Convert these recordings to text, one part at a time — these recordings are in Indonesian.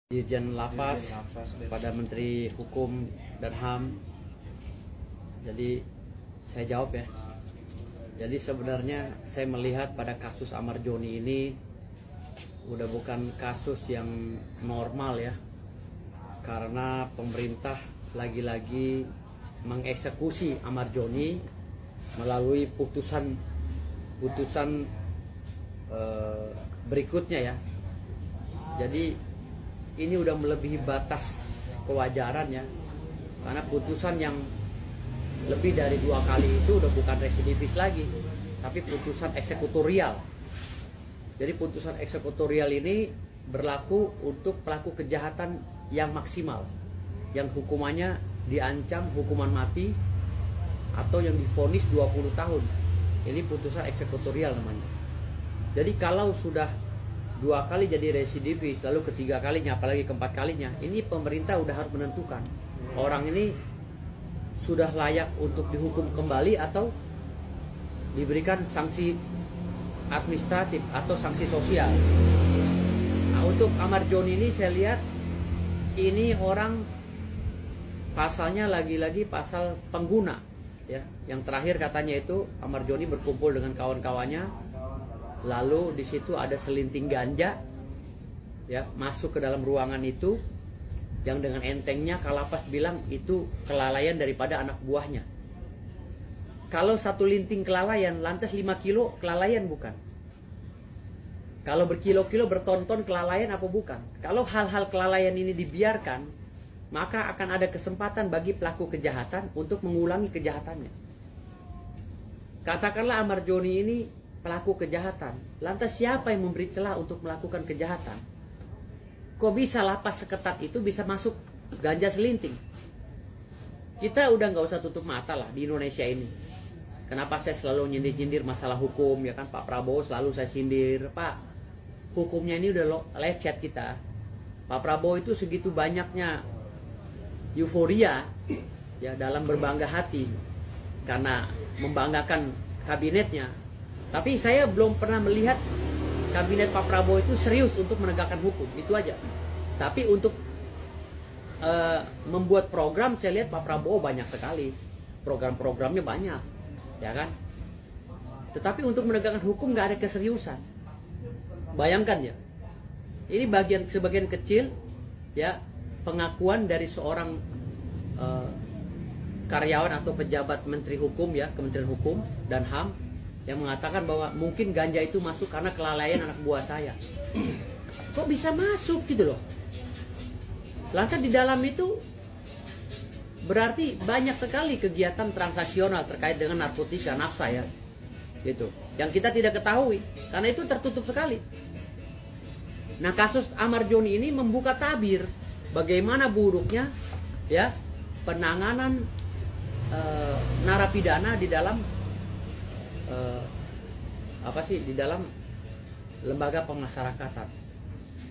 Dirjen Lapas pada Menteri Hukum dan HAM. Jadi saya jawab ya. Jadi sebenarnya saya melihat pada kasus Amar Joni ini udah bukan kasus yang normal ya. Karena pemerintah lagi-lagi mengeksekusi Amar Joni melalui putusan berikutnya ya. Jadi ini udah melebihi batas kewajaran ya, karena putusan yang lebih dari 2 kali itu udah bukan residivis lagi, tapi putusan eksekutorial. Jadi putusan eksekutorial ini berlaku untuk pelaku kejahatan yang maksimal, yang hukumannya diancam hukuman mati atau yang divonis 20 tahun. Ini putusan eksekutorial namanya. Jadi kalau sudah 2 kali jadi residivis, lalu ketiga kalinya, apalagi keempat kalinya, ini pemerintah udah harus menentukan orang ini sudah layak untuk dihukum kembali atau diberikan sanksi administratif atau sanksi sosial. Nah, untuk Amar Joni ini saya lihat ini orang pasalnya lagi-lagi pasal pengguna ya. Yang terakhir katanya itu Amar Joni berkumpul dengan kawan-kawannya, lalu di situ ada selinting ganja ya, masuk ke dalam ruangan itu, yang dengan entengnya Kalapas bilang itu kelalaian daripada anak buahnya. Kalau satu linting kelalaian, lantas 5 kilo kelalaian bukan? Kalau berkilo-kilo, berton-ton kelalaian apa bukan? Kalau hal-hal kelalaian ini dibiarkan, maka akan ada kesempatan bagi pelaku kejahatan untuk mengulangi kejahatannya. Katakanlah Amar Joni ini pelaku kejahatan, lantas siapa yang memberi celah untuk melakukan kejahatan? Kok bisa lapas seketat itu bisa masuk ganja selinting? Kita udah nggak usah tutup mata lah di Indonesia ini. Kenapa saya selalu nyindir-nyindir masalah hukum ya kan? Pak Prabowo selalu saya sindir, Pak, hukumnya ini udah lecet kita. Pak Prabowo itu segitu banyaknya euforia ya dalam berbangga hati karena membanggakan kabinetnya. Tapi saya belum pernah melihat kabinet Pak Prabowo itu serius untuk menegakkan hukum, itu aja. Tapi untuk membuat program, saya lihat Pak Prabowo banyak sekali, program-programnya banyak, ya kan. Tetapi untuk menegakkan hukum nggak ada keseriusan. Bayangkan ya, ini sebagian kecil, ya, pengakuan dari seorang karyawan atau pejabat Menteri Hukum ya, Kementerian Hukum dan HAM, yang mengatakan bahwa mungkin ganja itu masuk karena kelalaian anak buah saya. Kok bisa masuk gitu loh? Lantas di dalam itu berarti banyak sekali kegiatan transaksional terkait dengan narkotika, nafsa ya, gitu. Yang kita tidak ketahui karena itu tertutup sekali. Nah, kasus Amar Joni ini membuka tabir bagaimana buruknya ya penanganan narapidana di dalam di dalam lembaga pemasyarakatan.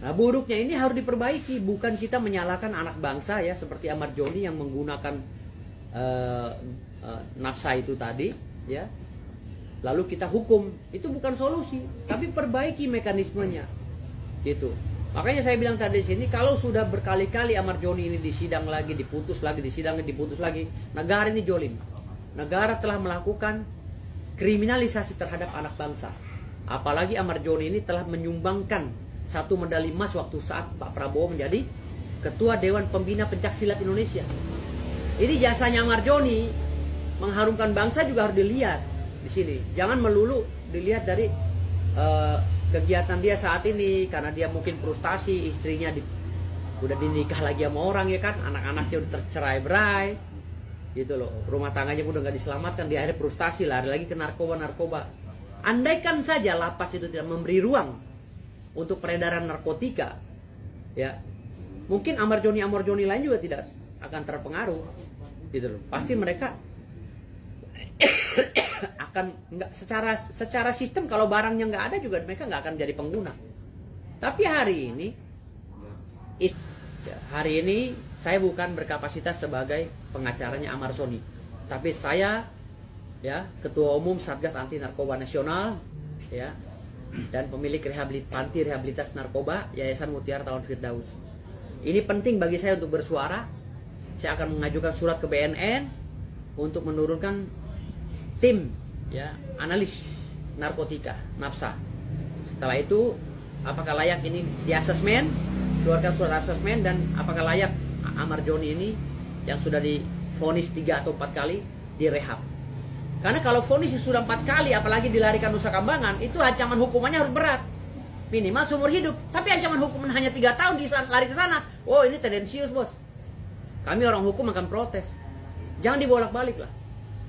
Nah, buruknya ini harus diperbaiki, bukan kita menyalahkan anak bangsa ya seperti Amar Joni yang menggunakan nafsa itu tadi ya. Lalu kita hukum, itu bukan solusi, tapi perbaiki mekanismenya. Gitu. Makanya saya bilang tadi di sini, kalau sudah berkali-kali Amar Joni ini disidang lagi, diputus lagi, disidang lagi, diputus lagi, negara ini jolim. Negara telah melakukan kriminalisasi terhadap anak bangsa. Apalagi Amar Joni ini telah menyumbangkan 1 medali emas waktu saat Pak Prabowo menjadi Ketua Dewan Pembina Pencaksilat Indonesia. Ini jasanya Amar Joni mengharumkan bangsa juga harus dilihat di sini. Jangan melulu dilihat dari kegiatan dia saat ini, karena dia mungkin frustasi, istrinya udah dinikah lagi sama orang ya kan, anak-anaknya udah tercerai-berai gitu loh, rumah tangganya udah nggak diselamatkan, dia akhirnya frustasi, lari lagi ke narkoba. Andaikan saja lapas itu tidak memberi ruang untuk peredaran narkotika ya, mungkin Amar Joni lain juga tidak akan terpengaruh gitu loh. Pasti mereka akan nggak secara sistem, kalau barangnya nggak ada juga mereka nggak akan jadi pengguna. Tapi hari ini saya bukan berkapasitas sebagai pengacaranya Amar Joni, tapi saya ya Ketua Umum Satgas Anti Narkoba Nasional ya, dan pemilik panti rehabilitas narkoba Yayasan Mutiara Tawon Firdaus. Ini penting bagi saya untuk bersuara. Saya akan mengajukan surat ke BNN untuk menurunkan tim ya analis narkotika NAPSA. Setelah itu apakah layak ini di asesmen, keluarkan surat asesmen, dan apakah layak Ahmad Joni ini yang sudah divonis 3 atau 4 kali direhab. Karena kalau vonis sudah 4 kali apalagi dilarikan Nusa Kambangan, itu ancaman hukumannya harus berat. Minimal seumur hidup. Tapi ancaman hukuman hanya 3 tahun lari ke sana. Oh, ini tendensius, Bos. Kami orang hukum akan protes. Jangan dibolak-balik lah.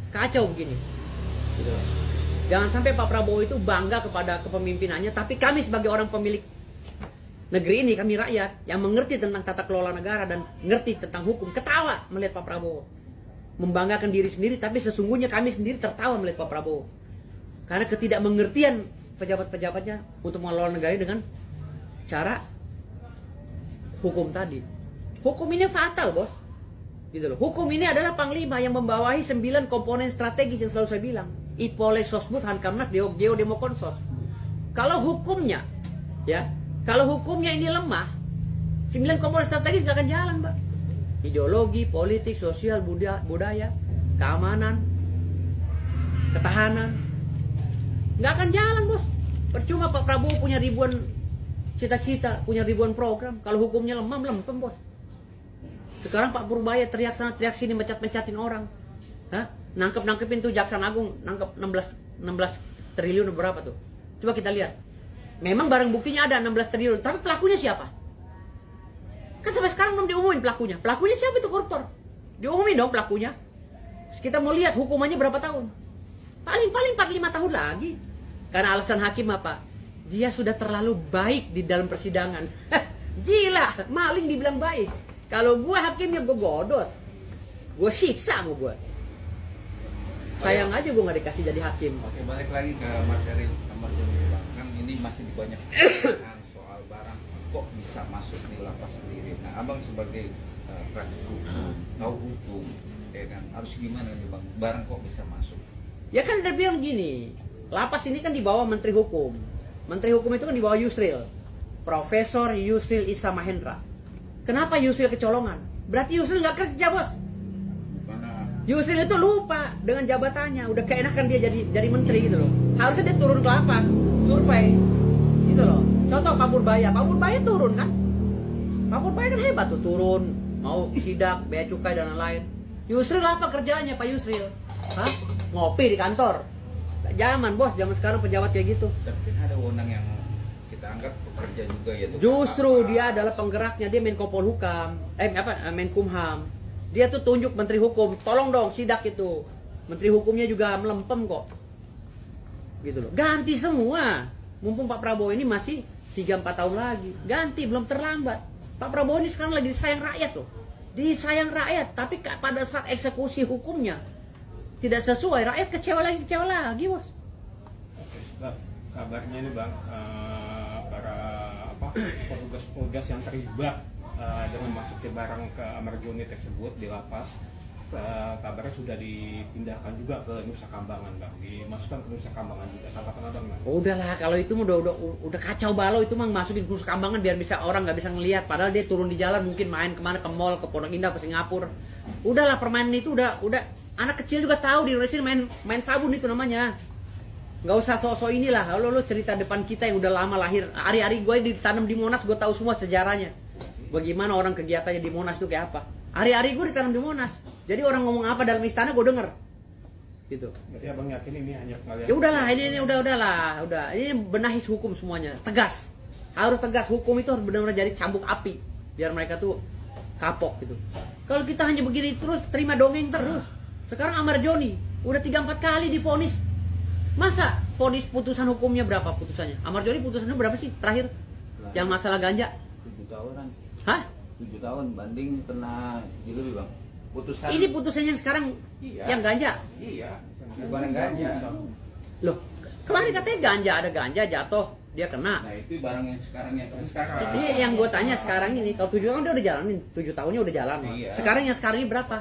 Kacau begini. Gitu. Jangan sampai Pak Prabowo itu bangga kepada kepemimpinannya, tapi kami sebagai orang pemilik negeri ini, kami rakyat yang mengerti tentang tata kelola negara dan ngerti tentang hukum, ketawa melihat Pak Prabowo. Membanggakan diri sendiri, tapi sesungguhnya kami sendiri tertawa melihat Pak Prabowo. Karena ketidakmengertian pejabat-pejabatnya untuk mengelola negara dengan cara hukum tadi. Hukum ini fatal, Bos. Gitu loh. Hukum ini adalah panglima yang membawahi 9 komponen strategis yang selalu saya bilang. Ipole, Sosbud, Hankamnas, Geodemokonsos. Kalau hukumnya, ya, kalau hukumnya ini lemah, 9 komponen strategis nggak akan jalan, Mbak. Ideologi, politik, sosial, budaya, keamanan, ketahanan, nggak akan jalan, Bos. Percuma Pak Prabowo punya ribuan cita-cita, punya ribuan program, kalau hukumnya lemah, melempem, Bos. Sekarang Pak Purbaya teriak sana teriak sini, mencat-mencatin orang. Hah? Nangkep-nangkepin tuh Jaksa Agung, nangkep 16 triliun berapa tuh? Coba kita lihat. Memang barang buktinya ada 16 triliun, tapi pelakunya siapa? Kan sampai sekarang belum diumumin pelakunya. Pelakunya siapa itu koruptor? Diumumin dong pelakunya. Terus kita mau lihat hukumannya berapa tahun? Paling 45 tahun lagi. Karena alasan hakim apa? Dia sudah terlalu baik di dalam persidangan. Gila, maling dibilang baik. Kalau gue hakimnya gue godot, gue siksa mau gue. Sayang aja gue nggak dikasih jadi hakim. Oke, balik lagi ke materi Ahmad Joni, Bang. Kan ini masih banyak soal barang kok bisa masuk di lapas sendiri. Nah, Abang sebagai praktisi hukum, tahu hukum, ya kan, harus gimana nih, Bang? Barang kok bisa masuk? Ya kan dia bilang gini, lapas ini kan di bawah Menteri Hukum. Menteri Hukum itu kan di bawah Yusril, Profesor Yusril Issa Mahendra. Kenapa Yusril kecolongan? Berarti Yusril nggak kerja, Bos. Yusril itu lupa dengan jabatannya, udah keenakan dia jadi menteri gitu loh. Harusnya dia turun ke lapas, survei, gitu loh. Contoh Pak Purbaya turun kan? Pak Purbaya kan hebat tuh, turun, mau sidak, bea cukai dan lain-lain. Yusril apa kerjanya Pak Yusril? Hah? Ngopi di kantor. Zaman, Bos, zaman sekarang pejabat kayak gitu. Tapi ada wewenang yang kita anggap pekerja juga ya. Justru dia adalah penggeraknya, dia Menko Polhukam, Menkumham. Dia tuh tunjuk Menteri Hukum, tolong dong sidak itu. Menteri Hukumnya juga melempem kok. Gitu loh. Ganti semua. Mumpung Pak Prabowo ini masih 3-4 tahun lagi. Ganti, belum terlambat. Pak Prabowo ini sekarang lagi disayang rakyat loh. Disayang rakyat, tapi pada saat eksekusi hukumnya tidak sesuai, rakyat kecewa lagi, Bos. Oke, kabarnya ini, Bang, para petugas-petugas yang terlibat dengan masuknya barang ke Ahmad Joni tersebut di lapas, kabarnya sudah dipindahkan juga ke Nusa Kambangan, Bang. Dimasukkan ke Nusa Kambangan juga. Tanggapan Abang, Bang? Udahlah, kalau itu udah kacau balau itu mah masukin ke Nusa Kambangan biar bisa orang nggak bisa ngelihat. Padahal dia turun di jalan mungkin main kemana, ke mall, ke Pondok Indah, ke Singapura. Udahlah, permainan itu udah anak kecil juga tahu di Indonesia main sabun itu namanya. Nggak usah sok-sok inilah. Lo cerita depan kita yang udah lama lahir. Ari-ari gue ditanam di Monas, gue tahu semua sejarahnya. Bagaimana orang kegiatannya di Monas itu kayak apa? Hari-hari gue ditanam di Monas. Jadi orang ngomong apa dalam istana gue denger. Gitu. Berarti Abang yakin ini hanya pengalihan? Ya udahlah, ini udah. Ini benahi hukum semuanya. Tegas. Harus tegas. Hukum itu harus benar-benar jadi cambuk api biar mereka tuh kapok gitu. Kalau kita hanya begini terus terima dongeng terus. Sekarang Ahmad Joni udah 3-4 kali divonis. Masa vonis putusan hukumnya berapa putusannya? Ahmad Joni putusannya berapa sih terakhir? Yang masalah ganja? 7 tahunan. Hah? 7 tahun banding kena lebih, Bang. Putusan. Ini putusannya yang sekarang yang ganja? Iya. Bukan yang ganja. Loh, kemarin katanya ganja, ada ganja jatuh, dia kena. Nah, itu barang yang sekarang. Jadi yang gue tanya sekarang ini, kalau 7 tahun dia udah jalanin, 7 tahunnya udah jalan. Iya. Sekarang yang sekarang ini berapa?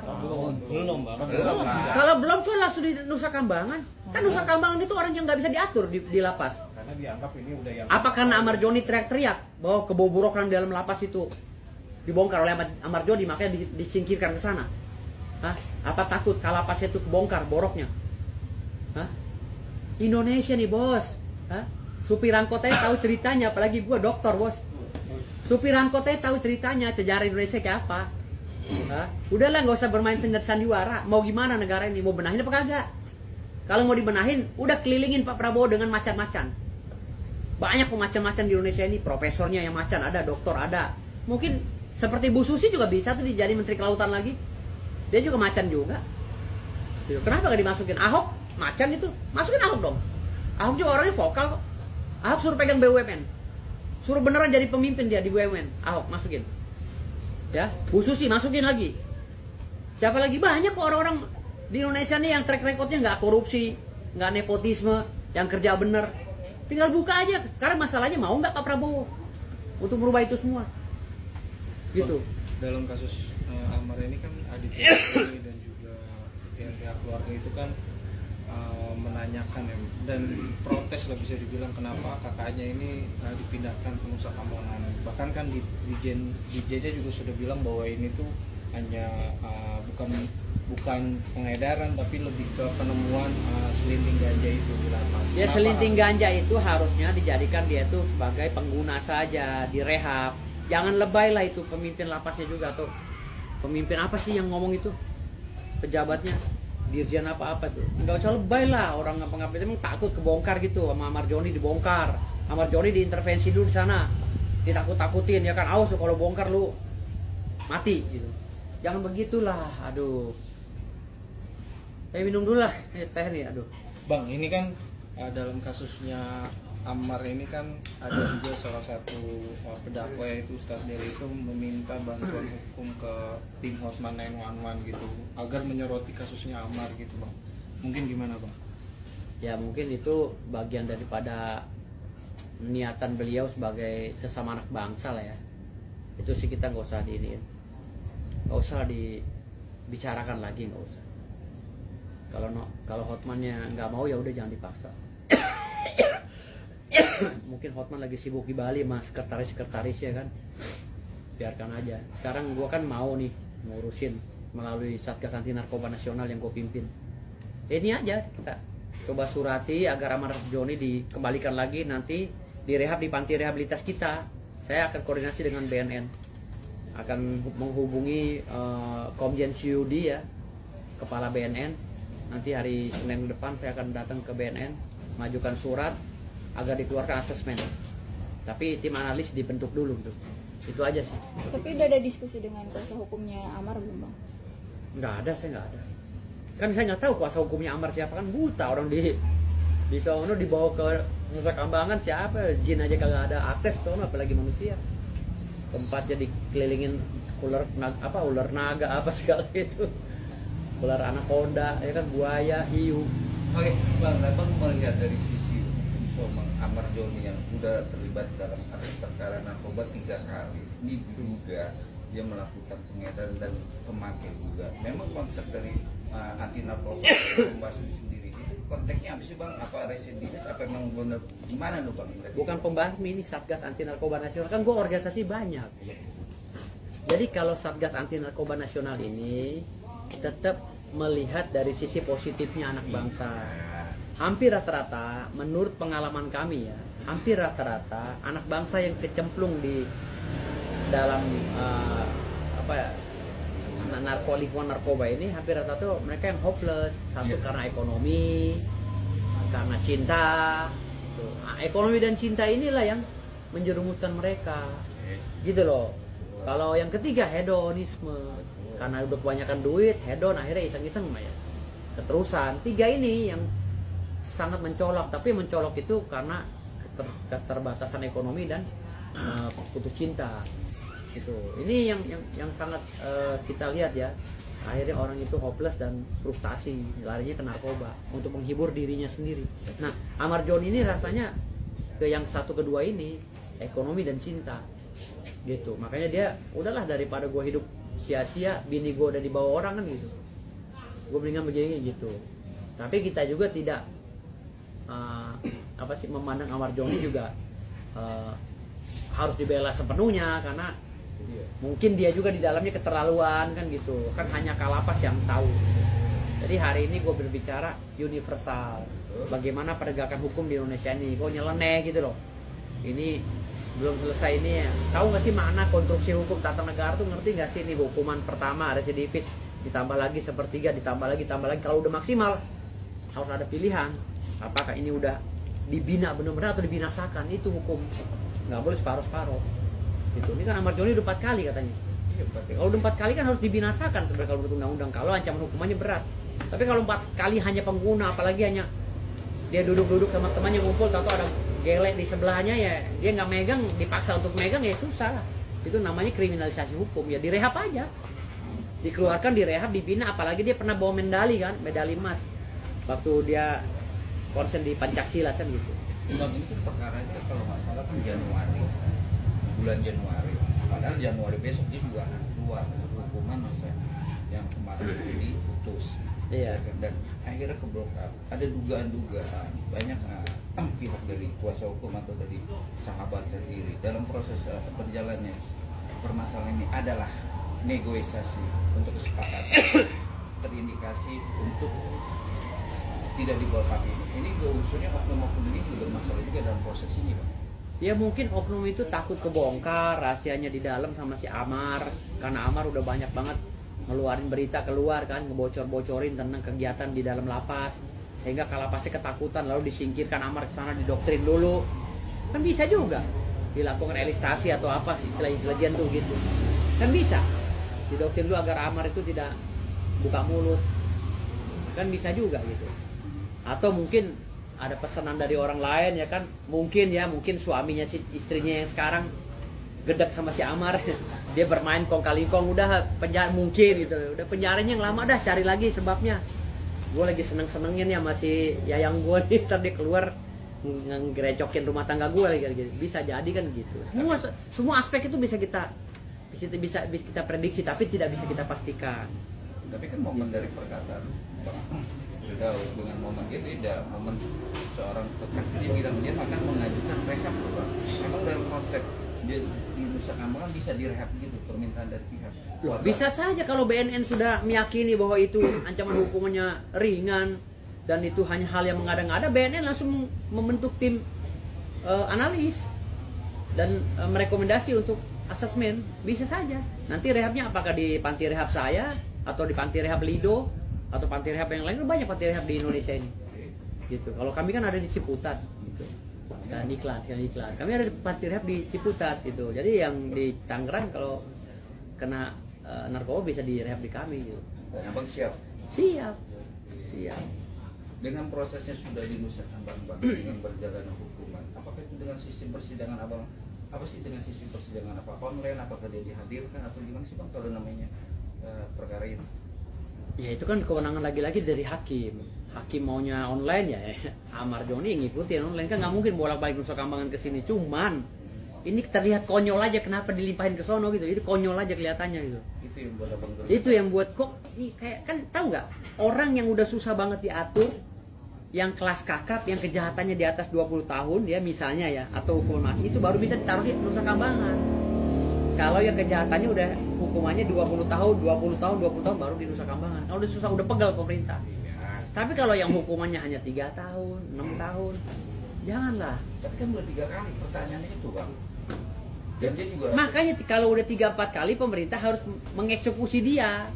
Belum, Bang. Belum lah. Kalau belum tuh langsung di Nusa Kambangan. Kan Nusa Kambangan itu orang yang nggak bisa diatur di lapas. Karena dianggap ini udah yang... Apa karena Ahmad Joni teriak-teriak bahwa kebobrokan di dalam lapas itu dibongkar oleh Amar Joni, makanya disingkirkan ke sana. Hah? Apa takut kalapasnya itu kebongkar boroknya? Hah? Indonesia nih bos. Hah? Supir angkotnya tahu ceritanya, apalagi gua dokter bos. Supir angkotnya tahu ceritanya sejarah Indonesia kayak apa. Hah? Udahlah nggak usah bermain sandiwara. Mau gimana negara ini? Mau benahin apa kagak? Kalau mau dibenahin, udah kelilingin Pak Prabowo dengan macan-macan. Banyak pemacan-macan di Indonesia ini, profesornya yang macan ada, doktor ada. Mungkin seperti Bu Susi juga bisa tuh jadi Menteri Kelautan lagi. Dia juga macan juga. Kenapa gak dimasukin? Ahok macan itu, masukin Ahok dong. Ahok juga orangnya vokal kok. Ahok suruh pegang BUMN, suruh beneran jadi pemimpin dia di BUMN. Ahok masukin. Ya, Bu Susi masukin lagi. Siapa lagi? Banyak kok orang-orang di Indonesia nih yang track recordnya nggak korupsi, nggak nepotisme, yang kerja bener. Tinggal buka aja. Karena masalahnya mau nggak Pak Prabowo untuk merubah itu semua. Gitu. Dalam kasus Amar ini kan Aditya dan juga pihak keluarga itu kan menanyakan ya, dan protes lah bisa dibilang kenapa kakaknya ini dipindahkan ke Nusa Kambangan. Bahkan kan Dijennya juga sudah bilang bahwa ini tuh hanya bukan pengedaran tapi lebih ke penemuan selinting ganja itu di lapas. Ya selinting ganja itu harusnya dijadikan dia itu sebagai pengguna saja, direhab. Jangan lebay lah itu pemimpin lapasnya juga tuh. Pemimpin apa sih yang ngomong itu? Pejabatnya, dirjen apa-apa tuh. Enggak usah lebay lah, orang ngapa-ngapain emang takut kebongkar gitu sama Amar Joni dibongkar. Amar Joni diintervensi dulu di sana. Ditakut-takutin ya kan, awas lu kalau bongkar lu mati gitu. Jangan begitulah, aduh. Minum dulu lah teh nih, aduh. Bang, ini kan dalam kasusnya Amar ini kan ada juga salah satu pendakwa yaitu Ustadz Deli itu meminta bantuan hukum ke tim Hotman 911 gitu agar menyoroti kasusnya Amar gitu bang. Mungkin gimana bang? Ya mungkin itu bagian daripada niatan beliau sebagai sesama anak bangsa lah ya. Itu sih kita nggak usah nggak usah dibicarakan lagi, nggak usah. Kalau Hotmannya nggak mau ya udah jangan dipaksa. Mungkin Hotman lagi sibuk di Bali sama sekretaris ya kan, biarkan aja. Sekarang gua kan mau nih ngurusin melalui Satgas Anti Narkoba Nasional yang gua pimpin. Ini aja kita coba surati agar Amar Joni dikembalikan lagi, nanti direhab di panti rehabilitas kita. Saya akan koordinasi dengan BNN, akan menghubungi Komjen Syudi ya, kepala BNN. Nanti hari Senin depan saya akan datang ke BNN, majukan surat agar dikeluarkan asesmen. Tapi tim analis dibentuk dulu gitu. Itu aja sih. Tapi udah ada diskusi dengan kuasa hukumnya Amar belum bang? Nggak ada, saya nggak ada. Kan saya nggak tahu kuasa hukumnya Amar siapa, kan buta orang di sono, dibawa ke Nusa Kambangan siapa, jin aja kagak ada akses sono apalagi manusia. Tempatnya dikelilingin ular naga apa segala itu. Ular anaconda, ya kan, buaya, hiu. Oke, Bang, Abang melihat dari sisi hukum Amar Joni yang sudah terlibat dalam kasus perkara narkoba 3 kali, diduga dia melakukan pengedar dan pemakai juga. Memang konsep dari anti narkoba membahas sendiri itu konteksnya apa sih bang? Apa residivis? Apa memang benar gimana tuh bang? Bukan pembasmi ini Satgas Anti Narkoba Nasional, kan gue organisasi banyak. Jadi kalau Satgas Anti Narkoba Nasional ini tetap melihat dari sisi positifnya anak bangsa. Hampir rata-rata, menurut pengalaman kami ya, hampir rata-rata anak bangsa yang kecemplung di dalam lingkungan narkoba ini, hampir rata-rata mereka yang hopeless. Satu karena ekonomi, karena cinta. Ekonomi dan cinta inilah yang menjerumuskan mereka, gitu loh. Kalau yang ketiga hedonisme, karena udah kebanyakan duit, hedon, akhirnya iseng-iseng ya. Keterusan. 3 ini yang sangat mencolok, tapi mencolok itu karena keterbatasan ekonomi dan putus cinta. Gitu. Ini yang sangat kita lihat ya. Akhirnya orang itu hopeless dan frustasi, larinya ke narkoba untuk menghibur dirinya sendiri. Nah, Amar Joni ini rasanya ke yang satu kedua ini, ekonomi dan cinta. Gitu. Makanya dia udahlah, daripada gue hidup sia-sia, bini gue udah dibawa orang kan gitu, gue mendingan begini gitu. Tapi kita juga tidak memandang Amar Joni juga harus dibela sepenuhnya, karena Iya. Mungkin dia juga di dalamnya keterlaluan kan gitu, kan hanya Kalapas yang tahu. Jadi hari ini gue berbicara universal, bagaimana penegakan hukum di Indonesia ini. Gue nyeleneh gitu loh, ini belum selesai ini ya. Tahu nggak sih makna konstruksi hukum tata negara tuh, ngerti nggak sih? Ini hukuman pertama residivis, ditambah lagi sepertiga, ditambah lagi. Kalau udah maksimal harus ada pilihan, apakah ini udah dibina benar-benar atau dibinasakan. Itu hukum, nggak boleh separuh-separuh gitu. Ini kan Ahmad Joni udah 4 kali katanya. Kalau udah 4 kali kan harus dibinasakan sebenarnya kalau menurut undang-undang, kalau ancaman hukumannya berat. Tapi kalau 4 kali hanya pengguna, apalagi hanya dia duduk-duduk sama temannya ngumpul, atau ada gelek di sebelahnya, ya dia nggak megang, dipaksa untuk megang, ya susah lah. Itu namanya kriminalisasi hukum. Ya direhab aja, dikeluarkan, direhab, dibina. Apalagi dia pernah bawa medali kan, medali emas waktu dia konsen di Pancasila kan gitu. Bang, ini kan perkaranya kalau nggak salah kan Januari, bulan Januari. Padahal Januari besok dia juga akan keluar hukuman masa yang kemarin diputus. Iya. Dan akhirnya keblokar. Ada dugaan-dugaan banyak pihak dari kuasa hukum atau dari sahabat sendiri dalam proses berjalannya permasalahan ini adalah negosiasi untuk kesepakatan terindikasi untuk tidak digolkan ini. Ini unsurnya oknum-oknum ini juga bermasalah juga dalam proses ini, Pak. Ya mungkin oknum itu takut kebongkar rahasianya di dalam sama si Amar, karena Amar udah banyak banget ngeluarin berita keluar kan, ngebocor-bocorin tentang kegiatan di dalam lapas, sehingga Kalapasnya ketakutan lalu disingkirkan Amar ke sana, didoktrin dulu. Kan bisa juga dilakukan elitasi atau apa sih istilah-istilah tuh gitu. Kan bisa didoktrin dulu agar Amar itu tidak buka mulut. Kan bisa juga gitu. Atau mungkin ada pesanan dari orang lain ya kan, mungkin suaminya istrinya yang sekarang gedek sama si Amar, dia bermain kong kali kong, udah penjara mungkin gitu, udah penjaranya yang lama dah, cari lagi sebabnya. Gue lagi seneng-senengnya nih sama si Yayang gue nih, ntar dia keluar ngerecokin rumah tangga gue lagi gitu. Bisa jadi kan gitu. Semua aspek itu bisa kita prediksi, tapi tidak bisa kita pastikan. Tapi kan momen dari perkataan Bang sudah dengan momen dia beda. Momen seorang kekasih dia bilang dia akan mengajukan rehab, Bang. Memang dalam konsep dia di Nusa Kambangan bisa direhab gitu, permintaan dari pihak Loh, bisa saja kalau BNN sudah meyakini bahwa itu ancaman hukumannya ringan dan itu hanya hal yang mengada-ngada, BNN langsung membentuk tim analis dan merekomendasi untuk asesmen. Bisa saja. Nanti rehabnya apakah di panti rehab saya atau di panti rehab Lido atau panti rehab yang lain, banyak panti rehab di Indonesia ini. Gitu. Kalau kami kan ada di Ciputat gitu. Sekalian iklan. Kami ada di panti rehab di Ciputat gitu. Jadi yang di Tangerang kalau kena narkoba bisa direhab di kami gitu. Dan Abang siap. Siap. Dengan prosesnya sudah di Nusa Kambangan, dengan berjalannya hukuman, apakah itu dengan sistem persidangan Abang? Apa sih dengan sistem persidangan, apa online, apakah dia dihadirkan atau gimana sih Bang kalau namanya perkara ini? Ya itu kan kewenangan lagi-lagi dari hakim. Hakim maunya online ya, Ahmad Joni ngikutin online, kan nggak mungkin bolak-balik Nusa Kambangan ke sini. Cuman ini terlihat konyol aja, kenapa dilimpahin ke sono gitu. Itu konyol aja kelihatannya gitu. Itu yang buat Abang gerget. Itu yang buat kok ini kayak, kan tahu nggak, orang yang udah susah banget diatur, yang kelas kakap, yang kejahatannya di atas 20 tahun ya misalnya ya, atau hukuman mati, itu baru bisa ditaruh di Nusa Kambangan. Kalau yang kejahatannya udah hukumannya 20 tahun baru di Nusa Kambangan. Kalau udah susah, udah pegal pemerintah. Tapi kalau yang hukumannya hanya 3 tahun, 6 tahun, janganlah. Tapi kan udah 3 kali pertanyaannya itu Bang. Dan dia juga Makanya kalau udah 3-4 kali pemerintah harus mengeksekusi dia.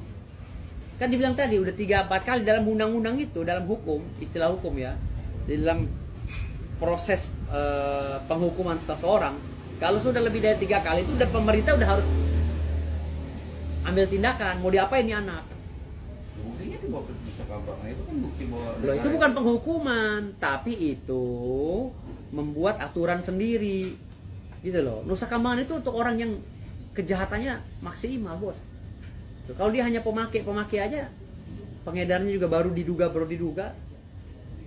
Kan dibilang tadi udah 3-4 kali dalam undang-undang itu, dalam hukum, istilah hukum ya, dalam proses penghukuman seseorang, kalau sudah lebih dari 3 kali itu udah pemerintah udah harus ambil tindakan. Mau diapain nih anak? buktinya dibawa ke Nusa Kambangan, itu kan bukti bahwa Loh, itu bukan penghukuman, tapi itu membuat aturan sendiri. Gitu loh. Nusa Kambangan itu untuk orang yang kejahatannya maksimal, Bos. Tuh, kalau dia hanya pemakai aja, pengedarnya juga baru diduga.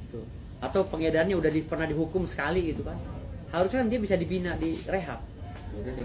Tuh. Atau pengedarnya udah pernah dihukum sekali gitu kan. Harusnya kan dia bisa dibina, di rehab.